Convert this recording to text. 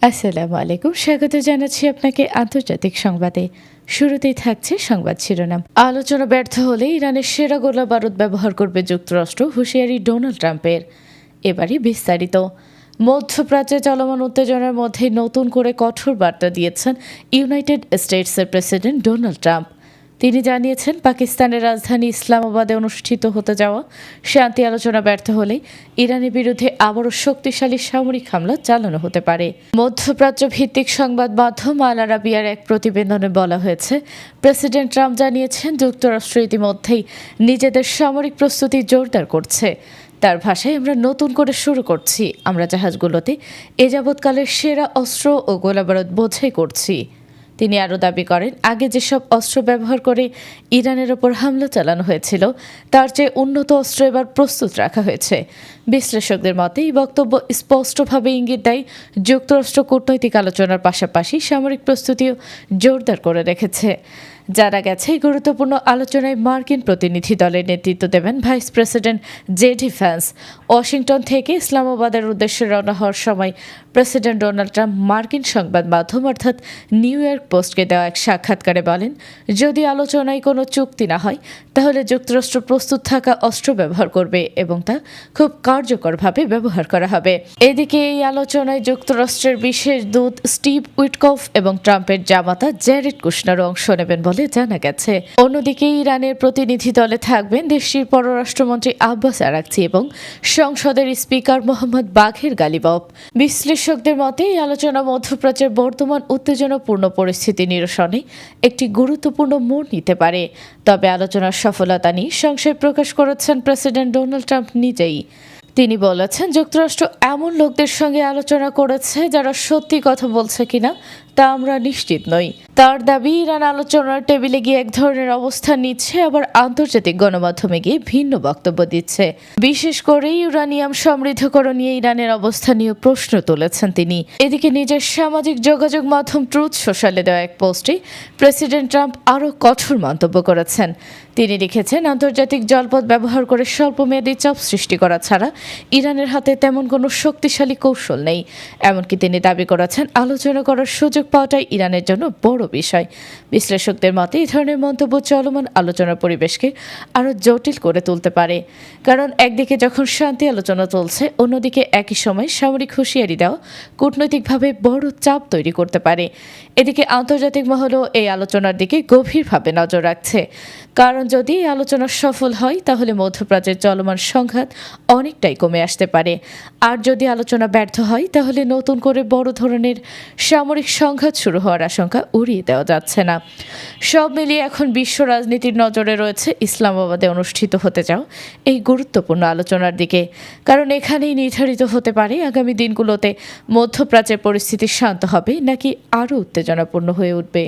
আসসালামু আলাইকুম, স্বাগত জানাচ্ছি আপনাকে আন্তর্জাতিক সংবাদে। শুরুতেই থাকছে সংবাদ শিরোনাম। আলোচনা ব্যর্থ হলে ইরানের সেরা গোলা বারুদ ব্যবহার করবে যুক্তরাষ্ট্র, হুঁশিয়ারি ডোনাল্ড ট্রাম্পের। এবারই বিস্তারিত। মধ্যপ্রাচ্যে চলমান উত্তেজনার মধ্যে নতুন করে কঠোর বার্তা দিয়েছেন ইউনাইটেড স্টেটসের প্রেসিডেন্ট ডোনাল্ড ট্রাম্প। তিনি জানিয়েছেন, পাকিস্তানের রাজধানী ইসলামাবাদে অনুষ্ঠিত হতে যাওয়া শান্তি আলোচনা ব্যর্থ হলে ইরানের বিরুদ্ধে আবারও শক্তিশালী সামরিক হামলা চালানো হতে পারে। মধ্যপ্রাচ্য ভিত্তিক সংবাদ মাধ্যম আল আরাবিয়ার এক প্রতিবেদনে বলা হয়েছে, প্রেসিডেন্ট ট্রাম্প জানিয়েছেন যুক্তরাষ্ট্র ইতিমধ্যেই নিজেদের সামরিক প্রস্তুতি জোরদার করছে। তার ভাষায়, আমরা নতুন করে শুরু করছি, আমরা জাহাজগুলোতে এ যাবৎকালের সেরা অস্ত্র ও গোলাবারুদ বোঝাই করছি। তিনি আরও দাবি করেন, আগে যেসব অস্ত্র ব্যবহার করে ইরানের ওপর হামলা চালানো হয়েছিল তার চেয়ে উন্নত অস্ত্র এবার প্রস্তুত রাখা হয়েছে। বিশ্লেষকদের মতে এই বক্তব্য স্পষ্টভাবে ইঙ্গিত দেয় যুক্তরাষ্ট্র কূটনৈতিক আলোচনার পাশাপাশি সামরিক প্রস্তুতিও জোরদার করে রেখেছে। জানা গেছে, গুরুত্বপূর্ণ আলোচনায় মার্কিন প্রতিনিধি দলের নেতৃত্ব দেবেন vice president JD Vance. Washington থেকে ইসলামাবাদের উদ্দেশ্যে রওনা হওয়ার সময় প্রেসিডেন্ট ডোনাল্ড ট্রাম্প মার্কিন সংবাদ মাধ্যম অর্থাৎ নিউ ইয়র্ক পোস্টকে দেওয়া এক সাক্ষাৎকারে বলেন, যদি আলোচনায় কোনো চুক্তি না হয় তাহলে যুক্তরাষ্ট্র প্রস্তুত থাকা অস্ত্র ব্যবহার করবে এবং তা খুব কার্যকরভাবে ব্যবহার করা হবে। এদিকে এই আলোচনায় যুক্তরাষ্ট্রের বিশেষ দূত স্টিভ উইটকফ এবং ট্রাম্পের জামাতা জ্যারেড কুশনারও অংশ নেবেন বলে জানা গেছে। অন্যদিকে ইরানের প্রতিনিধি দলে থাকবেন দেশটির পররাষ্ট্রমন্ত্রী আব্বাস আরাকচি এবং সংসদের স্পিকার মোহাম্মদ বাঘের গালিবফ। বিশ্লেষকদের মতে এই আলোচনা মধ্যপ্রাচ্যের বর্তমান উত্তেজনাপূর্ণ পরিস্থিতি নিরসনে একটি গুরুত্বপূর্ণ মোড় নিতে পারে। তবে আলোচনার সফলতা নিয়ে সংশয় প্রকাশ করেছেন প্রেসিডেন্ট ডোনাল্ড ট্রাম্প নিজেই। তিনি বলেছেন, যুক্তরাষ্ট্র এমন লোকদের সঙ্গে আলোচনা করেছে যারা সত্যি কথা বলছে কিনা তা আমরা নিশ্চিত নই। তার দাবি, ইরান আলোচনার টেবিলে গিয়ে এক ধরনের অবস্থান নিচ্ছে, আবার আন্তর্জাতিক গণমাধ্যমে গিয়ে ভিন্ন বক্তব্য দিচ্ছে। বিশেষ করে ইউরানিয়াম সমৃদ্ধকরণ নিয়ে ইরানের অবস্থান নিয়ে প্রশ্ন তুলেছেন তিনি। এদিকে নিজের সামাজিক যোগাযোগ মাধ্যম ট্রুথ সোশ্যালে দেওয়া এক পোস্টে প্রেসিডেন্ট ট্রাম্প আরও কঠোর মন্তব্য করেছেন। তিনি লিখেছেন, আন্তর্জাতিক জলপথ ব্যবহার করে স্বল্পমেয়াদী চাপ সৃষ্টি করা ছাড়া ইরানের হাতে তেমন কোনো শক্তিশালী কৌশল নেই। এমনকি তিনি দাবি করেছেন, আলোচনা করার সুযোগ পাওয়াটাই ইরানের জন্য বড় বিষয়। বিশ্লেষকদের মতে এই ধরনের মন্তব্য চলমান আলোচনার পরিবেশকে আরও জটিল করে তুলতে পারে। কারণ একদিকে যখন শান্তি আলোচনা চলছে, অন্যদিকে একই সময় সামরিক হুঁশিয়ারি দেওয়া কূটনৈতিকভাবে বড় চাপ তৈরি করতে পারে। এদিকে আন্তর্জাতিক মহলও এই আলোচনার দিকে গভীরভাবে নজর রাখছে। কারণ যদি এই আলোচনা সফল হয় তাহলে মধ্যপ্রাচ্যের চলমান সংঘাত অনেকটাই কমে আসতে পারে। আর যদি আলোচনা ব্যর্থ হয় তাহলে নতুন করে বড় ধরনের সামরিক সংঘাত শুরু হওয়ার আশঙ্কা উড়িয়ে দেওয়া যাচ্ছে না। সব মিলিয়ে এখন বিশ্ব রাজনীতির নজরে রয়েছে ইসলামাবাদে অনুষ্ঠিত হতে যাওয়া এই গুরুত্বপূর্ণ আলোচনার দিকে। কারণ এখানেই নির্ধারিত হতে পারে আগামী দিনগুলোতে মধ্যপ্রাচ্যের পরিস্থিতি শান্ত হবে নাকি আরও উত্তেজনাপূর্ণ হয়ে উঠবে।